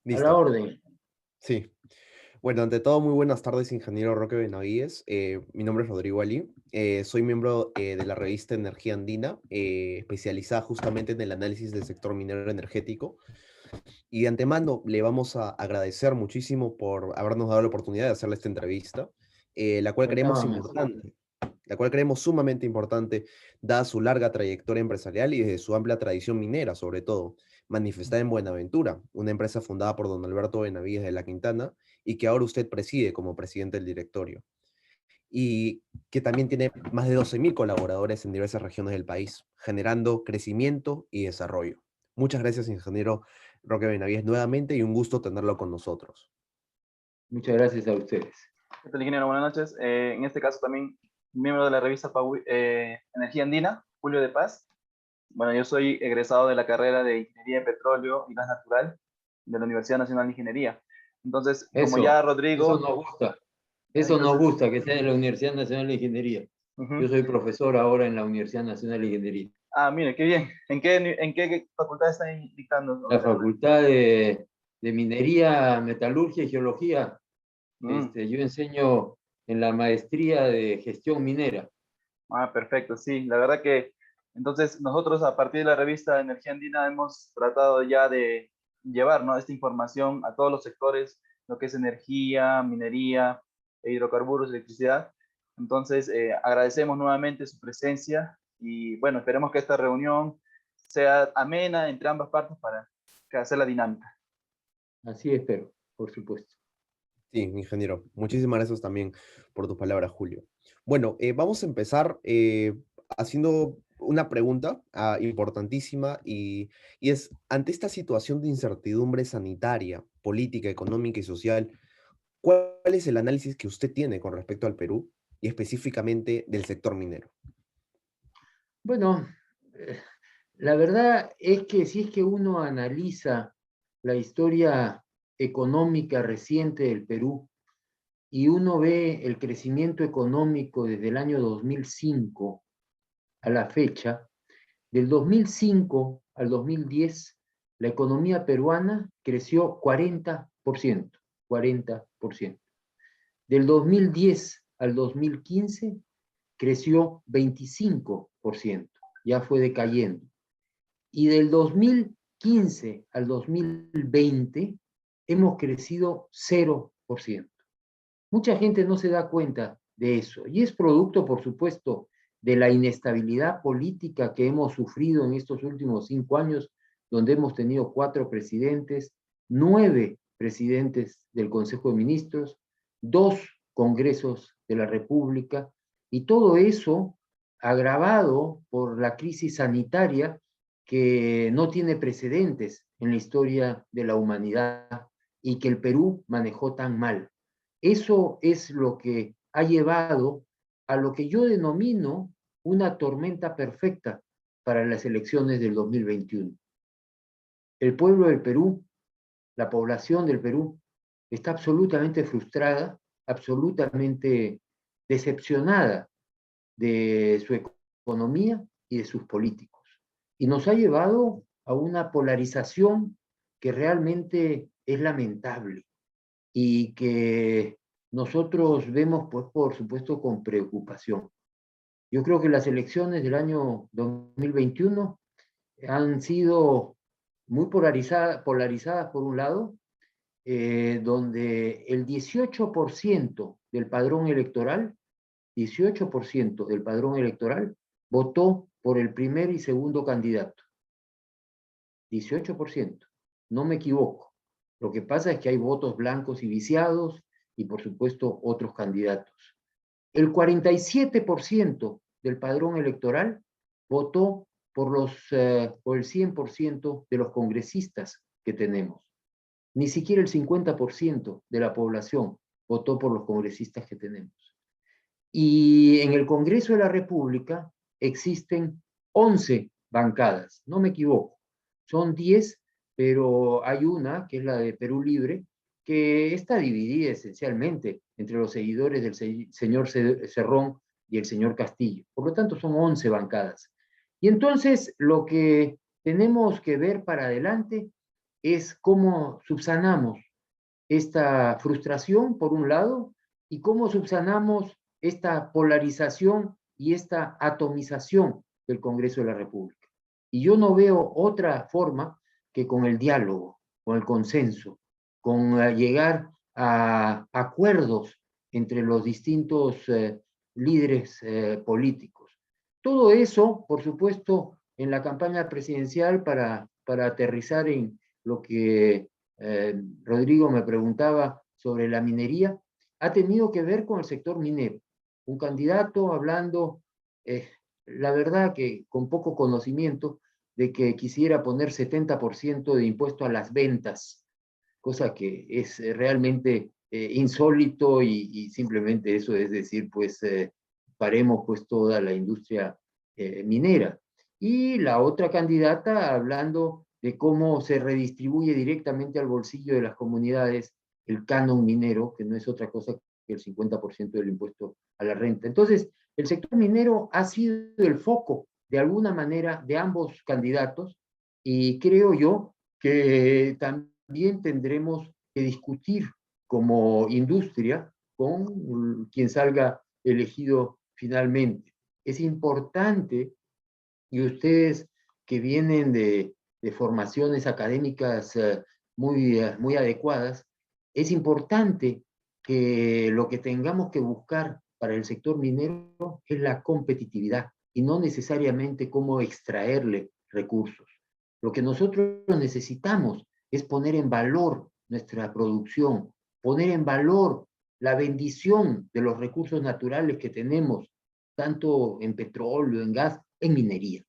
A la Listo. orden. Sí. Bueno, ante todo, muy buenas tardes, ingeniero Roque Benavides. Mi nombre es Rodrigo Ali. Soy miembro de la revista Energía Andina, especializada justamente en el análisis del sector minero energético. Y de antemano le vamos a agradecer muchísimo por habernos dado la oportunidad de hacerle esta entrevista, la cual creemos Faltaba más. importante, la cual creemos sumamente importante, dada su larga trayectoria empresarial y desde su amplia tradición minera, sobre todo, manifestada en Buenaventura, una empresa fundada por don Alberto Benavides de la Quintana y que ahora usted preside como presidente del directorio, y que también tiene más de 12.000 colaboradores en diversas regiones del país, generando crecimiento y desarrollo. Muchas gracias, ingeniero Roque Benavides, nuevamente y un gusto tenerlo con nosotros. Muchas gracias a ustedes. ¿Qué tal, ingeniero? Buenas noches. En este caso también miembro de la revista Energía Andina, Julio de Paz. Bueno, yo soy egresado de la carrera de Ingeniería de Petróleo y Gas Natural de la Universidad Nacional de Ingeniería. Entonces, como Eso, ya eso Rodrigo, nos gusta. Eso nos gusta, que sea de la Universidad Nacional de Ingeniería. Yo soy profesor ahora en la Universidad Nacional de Ingeniería. mire, qué bien. ¿En qué facultad están dictando? La Facultad de Minería, Metalurgia y Geología. Yo enseño en la maestría de gestión minera. Perfecto, sí. La verdad que entonces nosotros a partir de la revista Energía Andina hemos tratado ya de llevar, ¿no?, esta información a todos los sectores, lo que es energía, minería, hidrocarburos, electricidad. Entonces agradecemos nuevamente su presencia y bueno, esperemos que esta reunión sea amena entre ambas partes para hacer la dinámica. Así espero, por supuesto. Sí, ingeniero. Muchísimas gracias también por tus palabras, Julio. Bueno, vamos a empezar haciendo una pregunta importantísima y es, ante esta situación de incertidumbre sanitaria, política, económica y social, ¿cuál es el análisis que usted tiene con respecto al Perú y específicamente del sector minero? Bueno, la verdad es que si es que uno analiza la historia económica reciente del Perú y uno ve el crecimiento económico desde el año 2005 a la fecha, del 2005 al 2010, la economía peruana creció 40%, 40%. Del 2010 al 2015 creció 25%, ya fue decayendo. Y del 2015 al 2020 hemos crecido 0%. Mucha gente no se da cuenta de eso y es producto, por supuesto, de la inestabilidad política que hemos sufrido en estos últimos 5 años, donde hemos tenido 4 presidentes, 9 presidentes del Consejo de Ministros, 2 congresos de la República, y todo eso agravado por la crisis sanitaria que no tiene precedentes en la historia de la humanidad y que el Perú manejó tan mal. Eso es lo que ha llevado a lo que yo denomino una tormenta perfecta para las elecciones del 2021. El pueblo del Perú, la población del Perú, está absolutamente frustrada, absolutamente decepcionada de su economía y de sus políticos. Y nos ha llevado a una polarización que realmente es lamentable y que nosotros vemos, pues, por supuesto, con preocupación. Yo creo que las elecciones del año 2021 han sido muy polarizadas por un lado, donde el 18% del padrón electoral, 18% del padrón electoral votó por el primer y segundo candidato. 18%, no me equivoco. Lo que pasa es que hay votos blancos y viciados y, por supuesto, otros candidatos. El 47% del padrón electoral votó por el 100% de los congresistas que tenemos. Ni siquiera el 50% de la población votó por los congresistas que tenemos. Y en el Congreso de la República existen 11 bancadas, no me equivoco. Son 10, pero hay una, que es la de Perú Libre, que está dividida esencialmente entre los seguidores del señor Cerrón y el señor Castillo. Por lo tanto, son 11 bancadas. Y entonces, lo que tenemos que ver para adelante es cómo subsanamos esta frustración, por un lado, y cómo subsanamos esta polarización y esta atomización del Congreso de la República. Y yo no veo otra forma que con el diálogo, con el consenso, con llegar a acuerdos entre los distintos líderes políticos. Todo eso, por supuesto, en la campaña presidencial para aterrizar en lo que Rodrigo me preguntaba sobre la minería, ha tenido que ver con el sector minero. Un candidato hablando, la verdad que con poco conocimiento, de que quisiera poner 70% de impuesto a las ventas, cosa que es realmente insólito y simplemente eso es decir, pues paremos pues toda la industria minera. Y la otra candidata hablando de cómo se redistribuye directamente al bolsillo de las comunidades el canon minero, que no es otra cosa que el 50% del impuesto a la renta. Entonces, el sector minero ha sido el foco, de alguna manera, de ambos candidatos, y creo yo que también tendremos que discutir como industria con quien salga elegido finalmente. Es importante, y ustedes que vienen de formaciones académicas muy adecuadas, es importante que lo que tengamos que buscar para el sector minero es la competitividad y no necesariamente cómo extraerle recursos. Lo que nosotros necesitamos es poner en valor nuestra producción, poner en valor la bendición de los recursos naturales que tenemos, tanto en petróleo, en gas, en minería.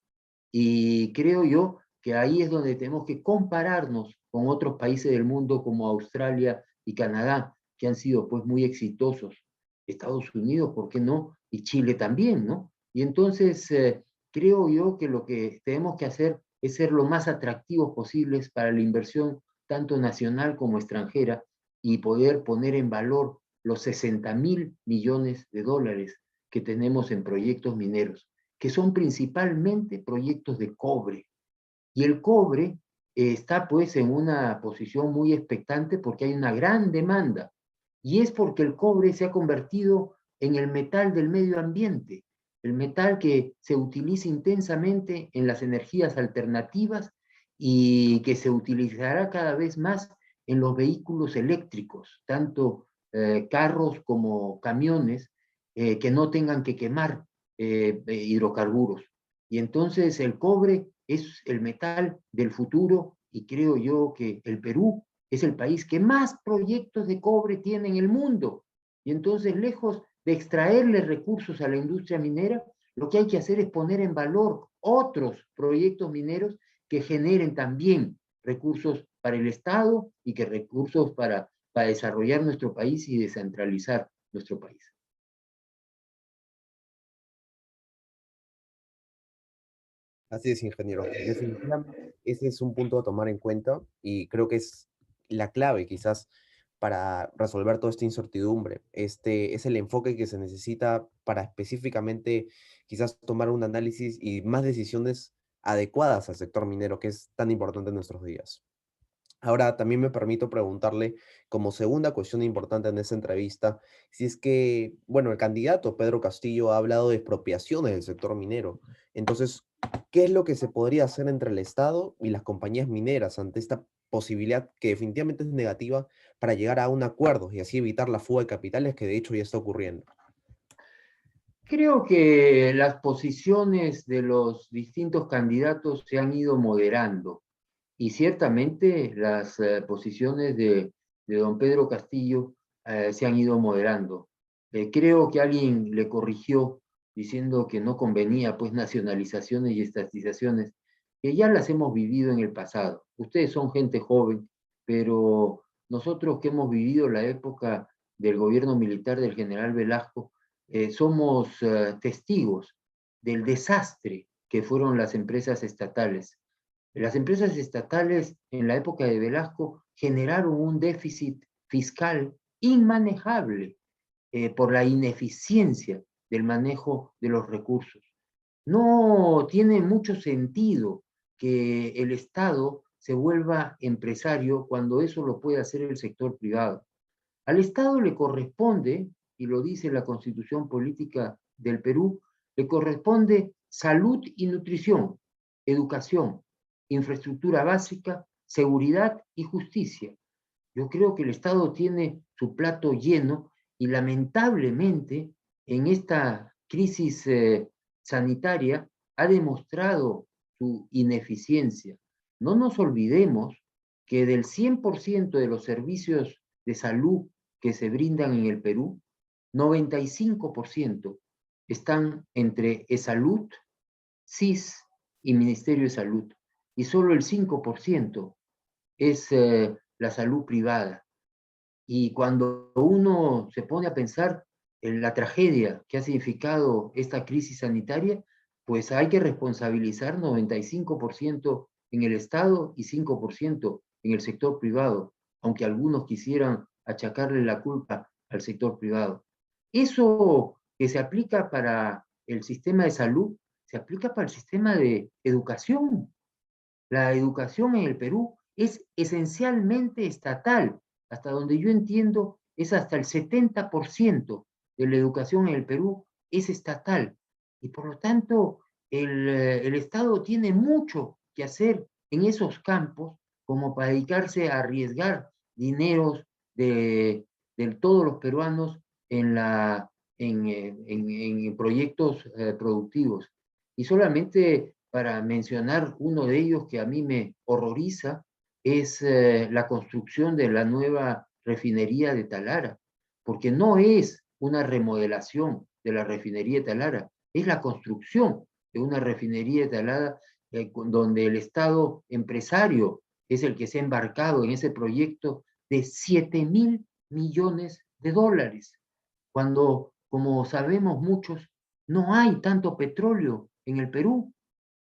Y creo yo que ahí es donde tenemos que compararnos con otros países del mundo como Australia y Canadá, que han sido pues muy exitosos. Estados Unidos, ¿por qué no? Y Chile también, ¿no? Y entonces creo yo que lo que tenemos que hacer es ser lo más atractivos posibles para la inversión, tanto nacional como extranjera, y poder poner en valor los 60.000 millones de dólares que tenemos en proyectos mineros, que son principalmente proyectos de cobre. Y el cobre está pues en una posición muy expectante porque hay una gran demanda. Y es porque el cobre se ha convertido en el metal del medio ambiente, el metal que se utiliza intensamente en las energías alternativas y que se utilizará cada vez más en los vehículos eléctricos, tanto carros como camiones que no tengan que quemar hidrocarburos. Y entonces el cobre es el metal del futuro y creo yo que el Perú es el país que más proyectos de cobre tiene en el mundo. Y entonces, lejos de extraerle recursos a la industria minera, lo que hay que hacer es poner en valor otros proyectos mineros que generen también recursos para el Estado y que recursos para desarrollar nuestro país y descentralizar nuestro país. Así es, ingeniero. Definitivamente, ese es un punto a tomar en cuenta y creo que es la clave quizás para resolver toda esta incertidumbre. Este es el enfoque que se necesita para específicamente quizás tomar un análisis y más decisiones adecuadas al sector minero, que es tan importante en nuestros días. Ahora, también me permito preguntarle, como segunda cuestión importante en esta entrevista, si es que, bueno, el candidato Pedro Castillo ha hablado de expropiaciones del sector minero. Entonces, ¿qué es lo que se podría hacer entre el Estado y las compañías mineras ante esta posibilidad que definitivamente es negativa para llegar a un acuerdo y así evitar la fuga de capitales que de hecho ya está ocurriendo? Creo que las posiciones de los distintos candidatos se han ido moderando y ciertamente las posiciones de don Pedro Castillo se han ido moderando. Creo que alguien le corrigió diciendo que no convenía pues nacionalizaciones y estatizaciones, que ya las hemos vivido en el pasado. Ustedes son gente joven, pero nosotros que hemos vivido la época del gobierno militar del general Velasco, somos testigos del desastre que fueron las empresas estatales. Las empresas estatales en la época de Velasco generaron un déficit fiscal inmanejable por la ineficiencia del manejo de los recursos. No tiene mucho sentido que el Estado se vuelva empresario cuando eso lo puede hacer el sector privado. Al Estado le corresponde, y lo dice la Constitución Política del Perú, le corresponde salud y nutrición, educación, infraestructura básica, seguridad y justicia. Yo creo que el Estado tiene su plato lleno y lamentablemente en esta crisis sanitaria ha demostrado su ineficiencia. No nos olvidemos que del 100% de los servicios de salud que se brindan en el Perú, 95% están entre eSalud, SIS y Ministerio de Salud, y solo el 5% es la salud privada. Y cuando uno se pone a pensar en la tragedia que ha significado esta crisis sanitaria, pues hay que responsabilizar 95% en el Estado y 5% en el sector privado, aunque algunos quisieran achacarle la culpa al sector privado. Eso que se aplica para el sistema de salud, se aplica para el sistema de educación. La educación en el Perú es esencialmente estatal. Hasta donde yo entiendo, es hasta el 70% de la educación en el Perú es estatal. Y por lo tanto, el Estado tiene mucho que hacer en esos campos como para dedicarse a arriesgar dineros de todos los peruanos en proyectos productivos. Y solamente para mencionar uno de ellos que a mí me horroriza, es la construcción de la nueva refinería de Talara, porque no es una remodelación de la refinería de Talara, es la construcción de una refinería de Talara donde el Estado empresario es el que se ha embarcado en ese proyecto de 7.000 millones de dólares, cuando, como sabemos muchos, no hay tanto petróleo en el Perú,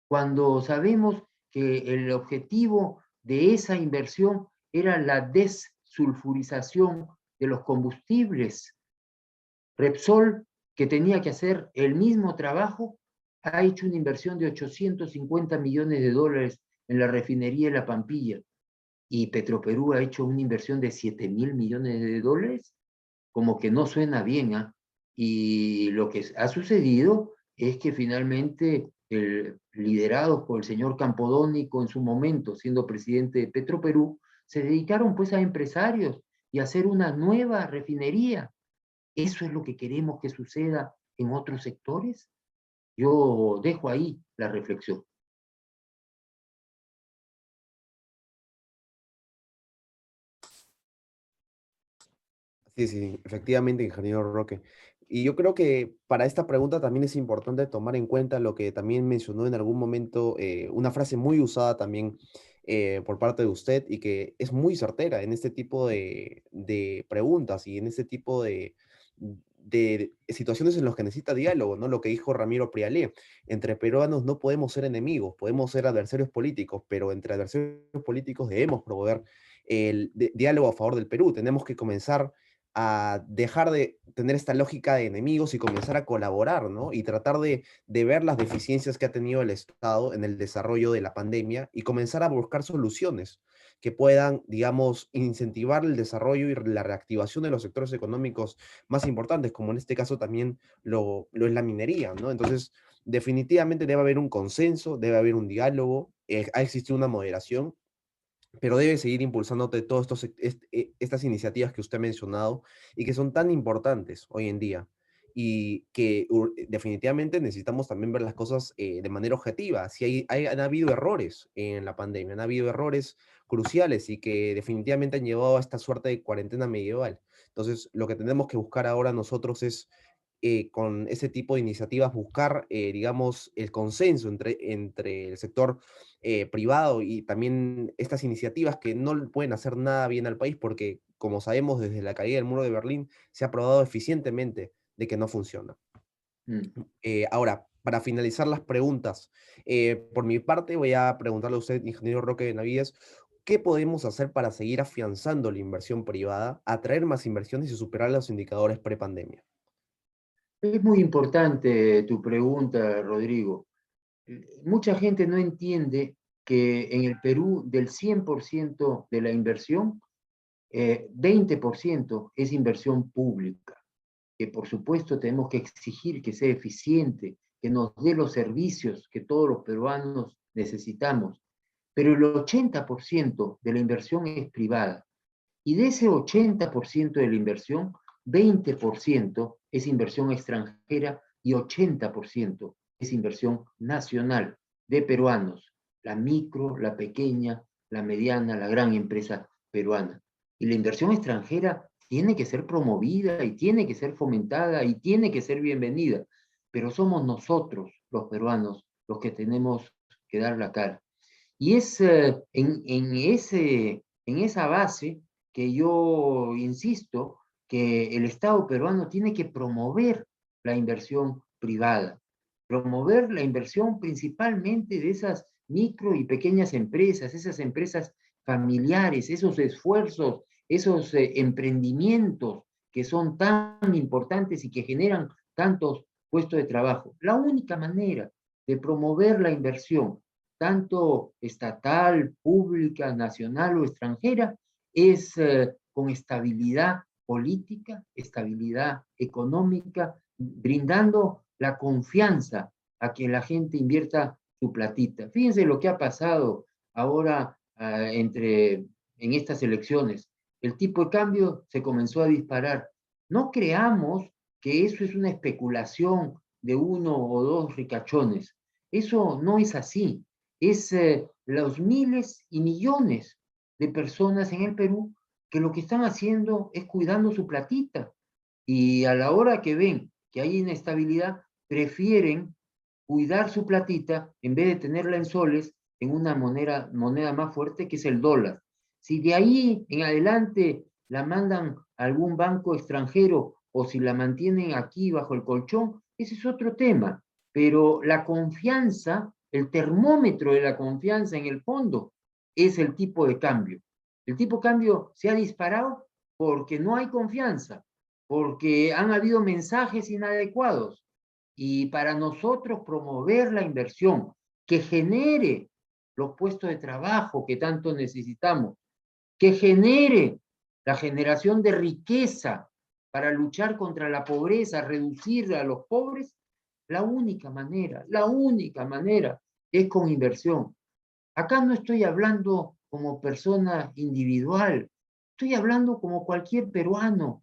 cuando sabemos que el objetivo de esa inversión era la desulfurización de los combustibles. Repsol, que tenía que hacer el mismo trabajo, ha hecho una inversión de 850 millones de dólares en la refinería de La Pampilla, y Petroperú ha hecho una inversión de 7.000 millones de dólares, como que no suena bien, ¿ah? Y lo que ha sucedido es que finalmente, liderados por el señor Campodónico en su momento, siendo presidente de Petroperú, se dedicaron pues a empresarios y a hacer una nueva refinería. ¿Eso es lo que queremos que suceda en otros sectores? Yo dejo ahí la reflexión. Sí, sí, efectivamente, ingeniero Roque. Y yo creo que para esta pregunta también es importante tomar en cuenta lo que también mencionó en algún momento, una frase muy usada también por parte de usted y que es muy certera en este tipo de preguntas y en este tipo de situaciones en las que necesita diálogo, ¿no? Lo que dijo Ramiro Prialé, entre peruanos no podemos ser enemigos, podemos ser adversarios políticos, pero entre adversarios políticos debemos promover el diálogo a favor del Perú. Tenemos que comenzar a dejar de tener esta lógica de enemigos y comenzar a colaborar, ¿no? Y tratar de ver las deficiencias que ha tenido el Estado en el desarrollo de la pandemia y comenzar a buscar soluciones que puedan, digamos, incentivar el desarrollo y la reactivación de los sectores económicos más importantes, como en este caso también lo es la minería, ¿no? Entonces, definitivamente debe haber un consenso, debe haber un diálogo, ha existido una moderación, pero debe seguir impulsándote todas estas iniciativas que usted ha mencionado y que son tan importantes hoy en día y que definitivamente necesitamos también ver las cosas de manera objetiva. Si han habido errores en la pandemia, han habido errores cruciales y que definitivamente han llevado a esta suerte de cuarentena medieval. Entonces, lo que tenemos que buscar ahora nosotros es con ese tipo de iniciativas buscar, digamos, el consenso entre el sector privado y también estas iniciativas que no le pueden hacer nada bien al país porque, como sabemos, desde la caída del muro de Berlín se ha probado eficientemente de que no funciona. Mm. Ahora, para finalizar las preguntas, por mi parte voy a preguntarle a usted, ingeniero Roque Benavides, ¿qué podemos hacer para seguir afianzando la inversión privada, atraer más inversiones y superar los indicadores prepandemia? Es muy importante tu pregunta, Rodrigo. Mucha gente no entiende que en el Perú del 100% de la inversión, 20% es inversión pública, que por supuesto tenemos que exigir que sea eficiente, que nos dé los servicios que todos los peruanos necesitamos, pero el 80% de la inversión es privada. Y de ese 80% de la inversión, 20% es inversión extranjera y 80% es inversión nacional de peruanos, la micro, la pequeña, la mediana, la gran empresa peruana. Y la inversión extranjera tiene que ser promovida y tiene que ser fomentada y tiene que ser bienvenida, pero somos nosotros, los peruanos, los que tenemos que dar la cara. Y es en esa base que yo insisto que el Estado peruano tiene que promover la inversión privada, promover la inversión principalmente de esas micro y pequeñas empresas, esas empresas familiares, esos esfuerzos, esos emprendimientos que son tan importantes y que generan tantos puestos de trabajo. La única manera de promover la inversión, tanto estatal, pública, nacional o extranjera, es con estabilidad política, estabilidad económica, brindando la confianza a que la gente invierta su platita. Fíjense lo que ha pasado ahora en estas elecciones. El tipo de cambio se comenzó a disparar. No creamos que eso es una especulación de uno o dos ricachones. Eso no es así. Es los miles y millones de personas en el Perú que lo que están haciendo es cuidando su platita. Y a la hora que ven que hay inestabilidad, prefieren cuidar su platita en vez de tenerla en soles en una moneda más fuerte que es el dólar. Si de ahí en adelante la mandan a algún banco extranjero o si la mantienen aquí bajo el colchón, ese es otro tema. Pero la confianza, el termómetro de la confianza en el fondo es el tipo de cambio. El tipo de cambio se ha disparado porque no hay confianza, porque han habido mensajes inadecuados. Y para nosotros promover la inversión que genere los puestos de trabajo que tanto necesitamos, que genere la generación de riqueza para luchar contra la pobreza, reducir a los pobres, la única manera es con inversión. Acá no estoy hablando como persona individual, estoy hablando como cualquier peruano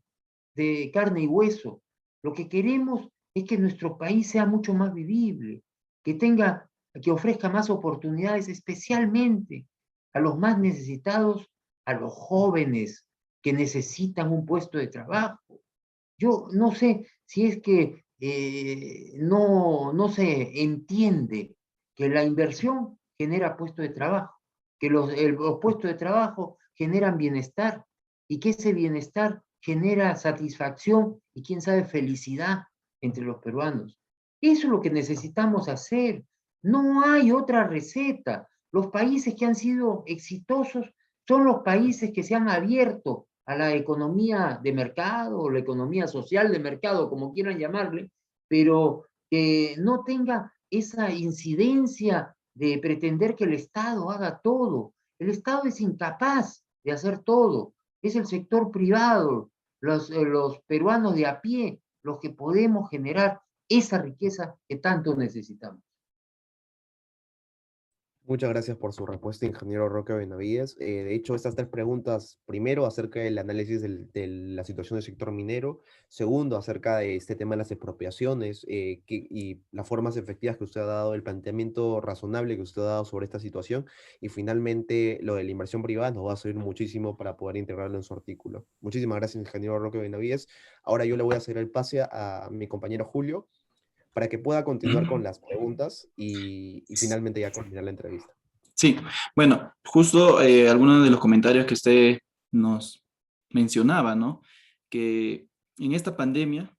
de carne y hueso. Lo que queremos es que nuestro país sea mucho más vivible, que ofrezca más oportunidades, especialmente a los más necesitados, a los jóvenes que necesitan un puesto de trabajo. Yo no sé si es que no se entiende que la inversión genera puestos de trabajo, que los puestos de trabajo generan bienestar y que ese bienestar genera satisfacción y quién sabe felicidad entre los peruanos. Eso es lo que necesitamos hacer. No hay otra receta. Los países que han sido exitosos son los países que se han abierto a la economía de mercado o la economía social de mercado, como quieran llamarle, pero que no tenga esa incidencia de pretender que el Estado haga todo. El Estado es incapaz de hacer todo. Es el sector privado, los peruanos de a pie, los que podemos generar esa riqueza que tanto necesitamos. Muchas gracias por su respuesta, ingeniero Roque Benavides. De hecho, estas tres preguntas, primero, acerca del análisis de la situación del sector minero, segundo, acerca de este tema de las expropiaciones y las formas efectivas que usted ha dado, el planteamiento razonable que usted ha dado sobre esta situación, y finalmente, lo de la inversión privada nos va a servir muchísimo para poder integrarlo en su artículo. Muchísimas gracias, ingeniero Roque Benavides. Ahora yo le voy a hacer el pase a mi compañero Julio, para que pueda continuar con las preguntas y finalmente ya culminar la entrevista. Sí, bueno, justo algunos de los comentarios que usted nos mencionaba, ¿no? Que en esta pandemia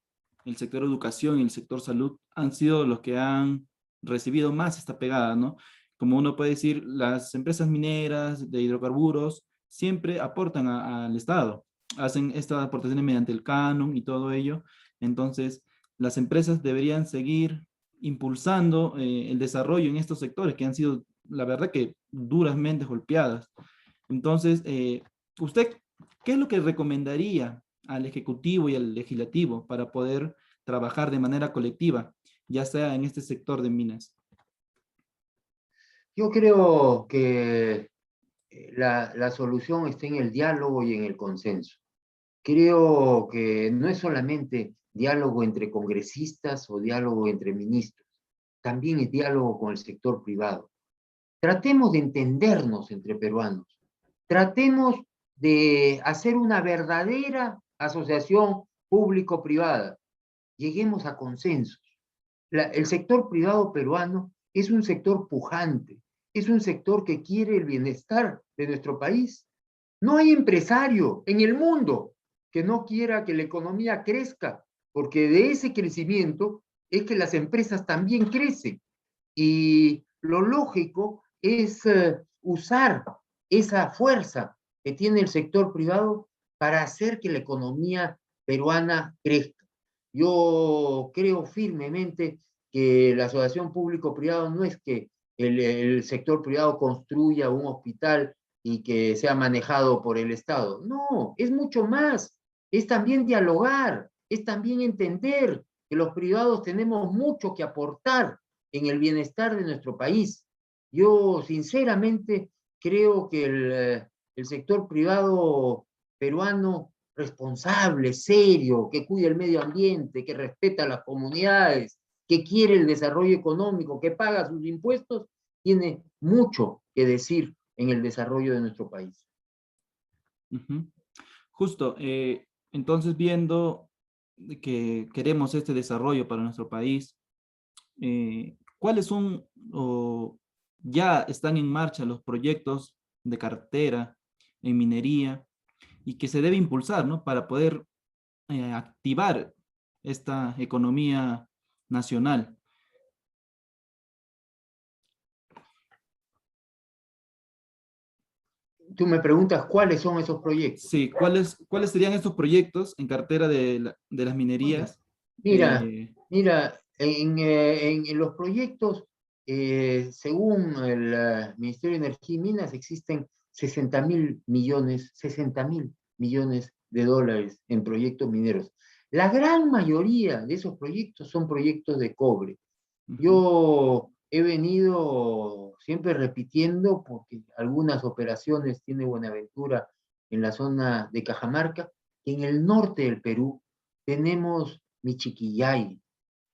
el sector educación y el sector salud han sido los que han recibido más esta pegada, ¿no? Como uno puede decir, las empresas mineras de hidrocarburos siempre aportan al Estado, hacen estas aportaciones mediante el canon y todo ello. Entonces, las empresas deberían seguir impulsando el desarrollo en estos sectores que han sido la verdad que duramente golpeadas. Entonces, ¿usted qué es lo que recomendaría al Ejecutivo y al Legislativo para poder trabajar de manera colectiva, ya sea en este sector de minas? Yo creo que la solución está en el diálogo y en el consenso. Creo que no es solamente diálogo entre congresistas o diálogo entre ministros, también es diálogo con el sector privado. Tratemos de entendernos entre peruanos, tratemos de hacer una verdadera asociación público-privada, lleguemos a consensos. El sector privado peruano es un sector pujante, es un sector que quiere el bienestar de nuestro país. No hay empresario en el mundo que no quiera que la economía crezca, porque de ese crecimiento es que las empresas también crecen. Y lo lógico es usar esa fuerza que tiene el sector privado para hacer que la economía peruana crezca. Yo creo firmemente que la asociación público-privado no es que el sector privado construya un hospital y que sea manejado por el Estado. No, es mucho más. Es también dialogar, es también entender que los privados tenemos mucho que aportar en el bienestar de nuestro país. Yo sinceramente creo que el sector privado peruano responsable, serio, que cuida el medio ambiente, que respeta a las comunidades, que quiere el desarrollo económico, que paga sus impuestos, tiene mucho que decir en el desarrollo de nuestro país. Justo, entonces viendo que queremos este desarrollo para nuestro país, ¿cuáles son o ya están en marcha los proyectos de cartera en minería y que se debe impulsar, ¿no? Para poder activar esta economía nacional? Tú me preguntas cuáles son esos proyectos. Sí, ¿cuáles serían estos proyectos en cartera de las minerías? Mira, en los proyectos, según el Ministerio de Energía y Minas, existen 60.000 millones de dólares en proyectos mineros. La gran mayoría de esos proyectos son proyectos de cobre. Yo he venido siempre repitiendo, porque algunas operaciones tiene Buenaventura en la zona de Cajamarca, que en el norte del Perú tenemos Michiquillay,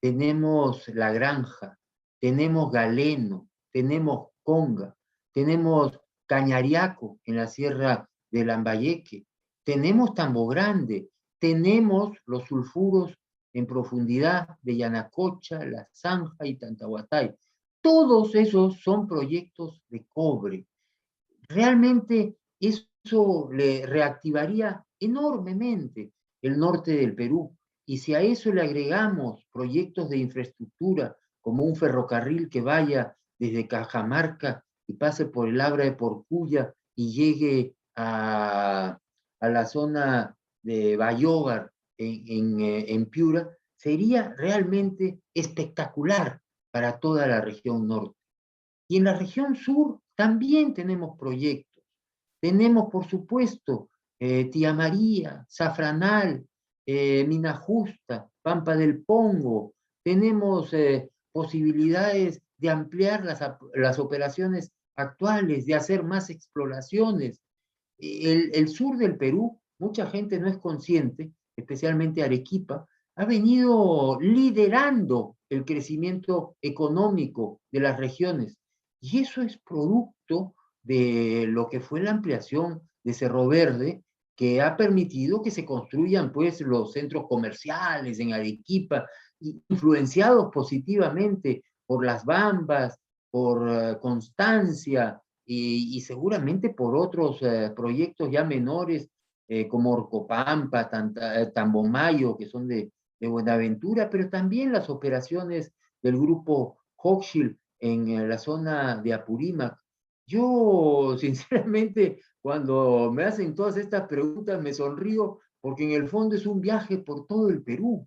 tenemos La Granja, tenemos Galeno, tenemos Conga, tenemos Cañariaco en la sierra de Lambayeque, tenemos Tambo Grande, tenemos los sulfuros en profundidad de Yanacocha, La Zanja y Tantahuatay. Todos esos son proyectos de cobre. Realmente eso le reactivaría enormemente el norte del Perú. Y si a eso le agregamos proyectos de infraestructura, como un ferrocarril que vaya desde Cajamarca y pase por el Abra de Porcuya y llegue a la zona de Bayóvar en Piura, sería realmente espectacular para toda la región norte. Y en la región sur también tenemos proyectos. Tenemos, por supuesto, Tía María, Zafranal, Mina Justa, Pampa del Pongo. Tenemos posibilidades de ampliar las operaciones actuales, de hacer más exploraciones. El sur del Perú, mucha gente no es consciente, especialmente Arequipa, ha venido liderando el crecimiento económico de las regiones. Y eso es producto de lo que fue la ampliación de Cerro Verde, que ha permitido que se construyan pues los centros comerciales en Arequipa, influenciados positivamente por las Bambas, por Constancia y seguramente por otros proyectos ya menores como Orcopampa, Tambomayo, que son de Buenaventura, pero también las operaciones del grupo Hochschild en la zona de Apurímac. Yo, sinceramente, cuando me hacen todas estas preguntas, me sonrío porque en el fondo es un viaje por todo el Perú.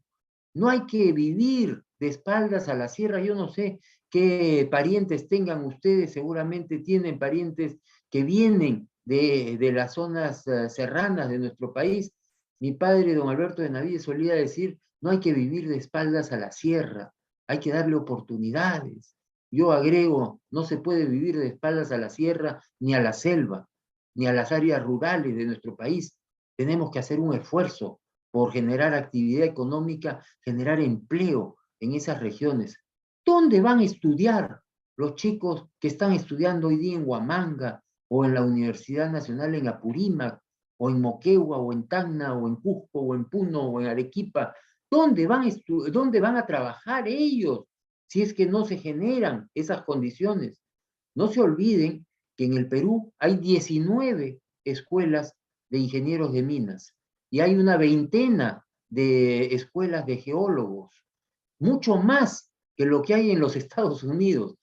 No hay que vivir de espaldas a la sierra. Yo no sé qué parientes tengan ustedes, seguramente tienen parientes que vienen de las zonas serranas de nuestro país. Mi padre, don Alberto de Navíes, solía decir, no hay que vivir de espaldas a la sierra, hay que darle oportunidades. Yo agrego, no se puede vivir de espaldas a la sierra, ni a la selva, ni a las áreas rurales de nuestro país. Tenemos que hacer un esfuerzo por generar actividad económica, generar empleo en esas regiones. ¿Dónde van a estudiar los chicos que están estudiando hoy día en Huamanga o en la Universidad Nacional en Apurímac o en Moquegua o en Tacna o en Cusco o en Puno o en Arequipa? ¿Dónde van a trabajar ellos si es que no se generan esas condiciones? No se olviden que en el Perú hay 19 escuelas de ingenieros de minas y hay una veintena de escuelas de geólogos, mucho más que lo que hay en los Estados Unidos.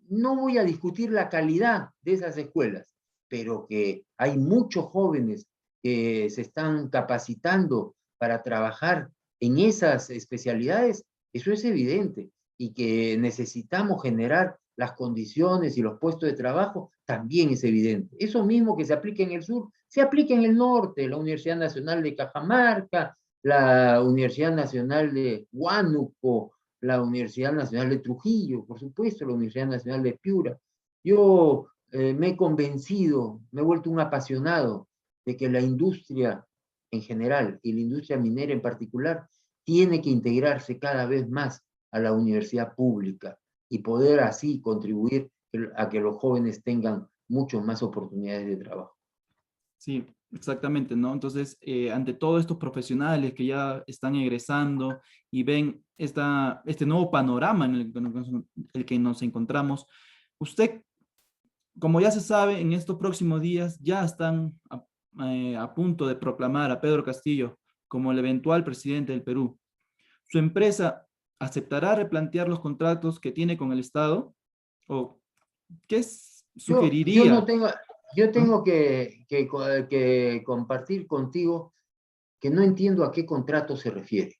No voy a discutir la calidad de esas escuelas, pero que hay muchos jóvenes que se están capacitando para trabajar en esas especialidades, eso es evidente, y que necesitamos generar las condiciones y los puestos de trabajo, también es evidente. Eso mismo que se aplica en el sur, se aplica en el norte, la Universidad Nacional de Cajamarca, la Universidad Nacional de Huánuco, la Universidad Nacional de Trujillo, por supuesto, la Universidad Nacional de Piura. Yo me he convencido, me he vuelto un apasionado de que la industria en general y la industria minera en particular tiene que integrarse cada vez más a la universidad pública y poder así contribuir a que los jóvenes tengan muchas más oportunidades de trabajo. Sí, exactamente, ¿no? Entonces, ante todos estos profesionales que ya están egresando y ven este nuevo panorama en el que nos encontramos, usted, como ya se sabe, en estos próximos días ya están a punto de proclamar a Pedro Castillo como el eventual presidente del Perú. ¿Su empresa aceptará replantear los contratos que tiene con el Estado? ¿O qué sugeriría? Yo tengo que compartir contigo que no entiendo a qué contrato se refiere.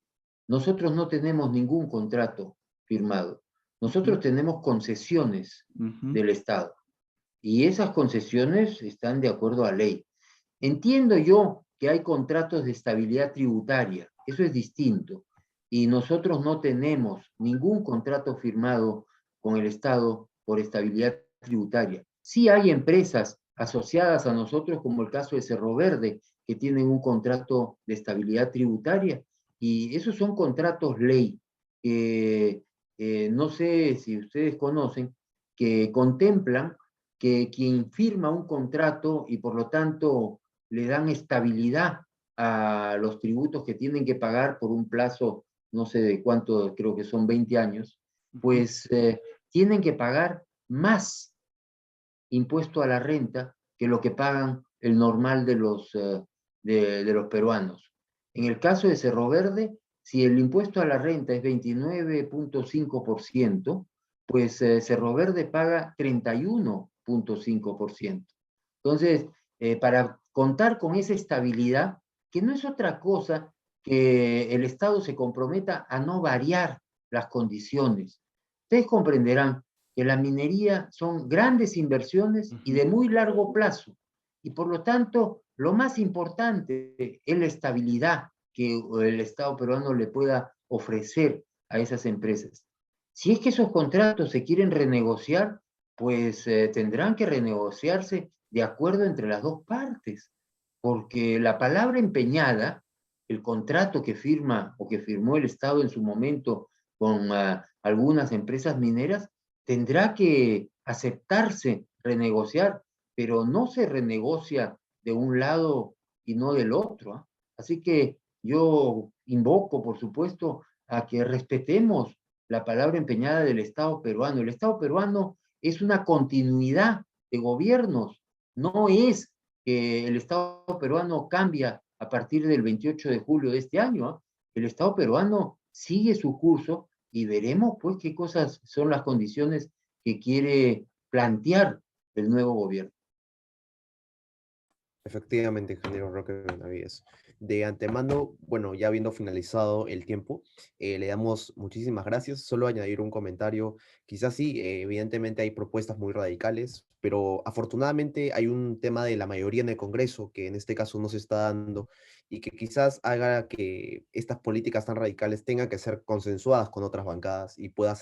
Nosotros no tenemos ningún contrato firmado. Nosotros tenemos concesiones del Estado y esas concesiones están de acuerdo a ley. Entiendo yo que hay contratos de estabilidad tributaria, eso es distinto, y nosotros no tenemos ningún contrato firmado con el Estado por estabilidad tributaria. Sí hay empresas asociadas a nosotros, como el caso de Cerro Verde, que tienen un contrato de estabilidad tributaria, y esos son contratos ley, que no sé si ustedes conocen, que contemplan que quien firma un contrato y por lo tanto le dan estabilidad a los tributos que tienen que pagar por un plazo, no sé de cuánto, creo que son 20 años, pues tienen que pagar más impuesto a la renta que lo que pagan el normal de los peruanos. En el caso de Cerro Verde, si el impuesto a la renta es 29.5%, pues Cerro Verde paga 31.5%. Entonces, para contar con esa estabilidad, que no es otra cosa que el Estado se comprometa a no variar las condiciones. Ustedes comprenderán que la minería son grandes inversiones y de muy largo plazo, y por lo tanto, lo más importante es la estabilidad que el Estado peruano le pueda ofrecer a esas empresas. Si es que esos contratos se quieren renegociar, pues tendrán que renegociarse de acuerdo entre las dos partes, porque la palabra empeñada, el contrato que firma o que firmó el Estado en su momento con algunas empresas mineras, tendrá que aceptarse, renegociar, pero no se renegocia de un lado y no del otro, ¿eh? Así que yo invoco, por supuesto, a que respetemos la palabra empeñada del Estado peruano. El Estado peruano es una continuidad de gobiernos, no es que el Estado peruano cambia a partir del 28 de julio de este año, ¿eh? El Estado peruano sigue su curso y veremos pues qué cosas son las condiciones que quiere plantear el nuevo gobierno. Efectivamente, ingeniero Roque Benavides. De antemano, bueno, ya habiendo finalizado el tiempo, le damos muchísimas gracias. Solo añadir un comentario. Quizás sí, evidentemente hay propuestas muy radicales, pero afortunadamente hay un tema de la mayoría en el Congreso que en este caso no se está dando y que quizás haga que estas políticas tan radicales tengan que ser consensuadas con otras bancadas y pueda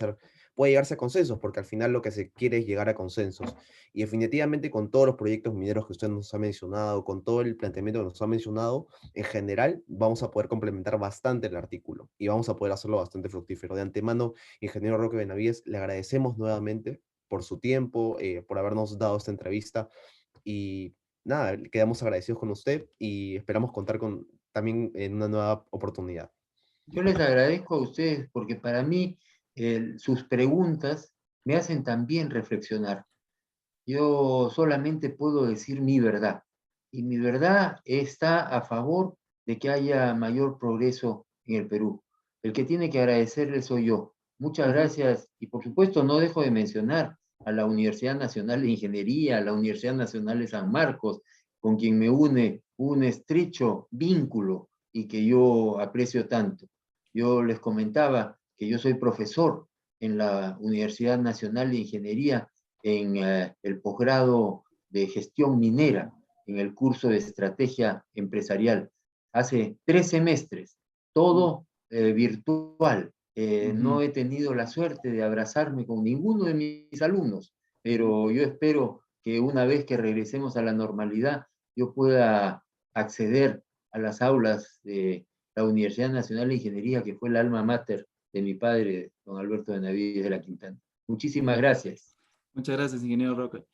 llegarse a consensos, porque al final lo que se quiere es llegar a consensos. Y definitivamente con todos los proyectos mineros que usted nos ha mencionado, con todo el planteamiento que nos ha mencionado, en general vamos a poder complementar bastante el artículo y vamos a poder hacerlo bastante fructífero. De antemano, ingeniero Roque Benavides, le agradecemos nuevamente por su tiempo, por habernos dado esta entrevista y nada, quedamos agradecidos con usted y esperamos contar también en una nueva oportunidad. Yo les agradezco a ustedes porque para mí sus preguntas me hacen también reflexionar. Yo solamente puedo decir mi verdad y mi verdad está a favor de que haya mayor progreso en el Perú. El que tiene que agradecerle soy yo. Muchas gracias y por supuesto no dejo de mencionar a la Universidad Nacional de Ingeniería, a la Universidad Nacional de San Marcos, con quien me une un estrecho vínculo y que yo aprecio tanto. Yo les comentaba que yo soy profesor en la Universidad Nacional de Ingeniería en el posgrado de gestión minera, en el curso de estrategia empresarial. Hace 3 semestres, todo virtual. No he tenido la suerte de abrazarme con ninguno de mis alumnos, pero yo espero que una vez que regresemos a la normalidad, yo pueda acceder a las aulas de la Universidad Nacional de Ingeniería, que fue el alma mater de mi padre, don Alberto Benavides de la Quintana. Muchísimas gracias. Muchas gracias, ingeniero Roque.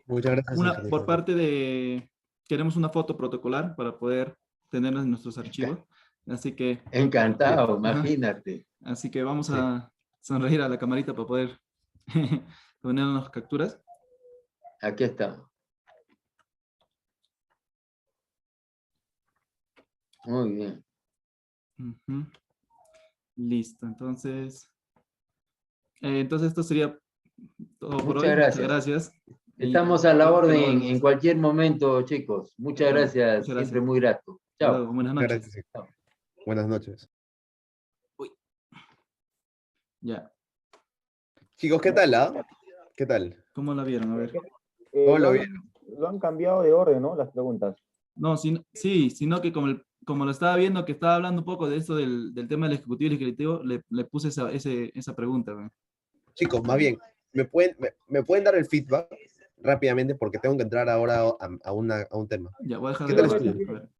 Muchas gracias, ingeniero. Por parte de, queremos una foto protocolar para poder tenerla en nuestros archivos. Así que, Encantado, ajá, imagínate. así que vamos Sí. a sonreír a la camarita para poder poner unas capturas. Aquí estamos. Muy bien. Ujú. Listo, entonces esto sería todo por hoy. Muchas Muchas gracias. gracias. Estamos a la orden en Saludos. cualquier momento, chicos. Muchas gracias, Muchas siempre gracias. muy grato. Hasta luego, Chao. buenas Muchas noches. gracias. Buenas noches. Ya, Chicos, ¿qué tal? ¿Qué tal? ¿cómo la vieron? A ver. ¿Cómo lo Lo vieron? lo han cambiado de orden, ¿no? Las preguntas. No, sí, sino que como lo estaba viendo, que estaba hablando un poco de esto del tema del ejecutivo y legislativo, le puse esa pregunta. ¿Ve? Chicos, más bien, ¿me pueden dar el feedback rápidamente? Porque tengo que entrar ahora a un tema. Ya, voy a dejar ¿Qué de tal grabar. estuvo? A ver.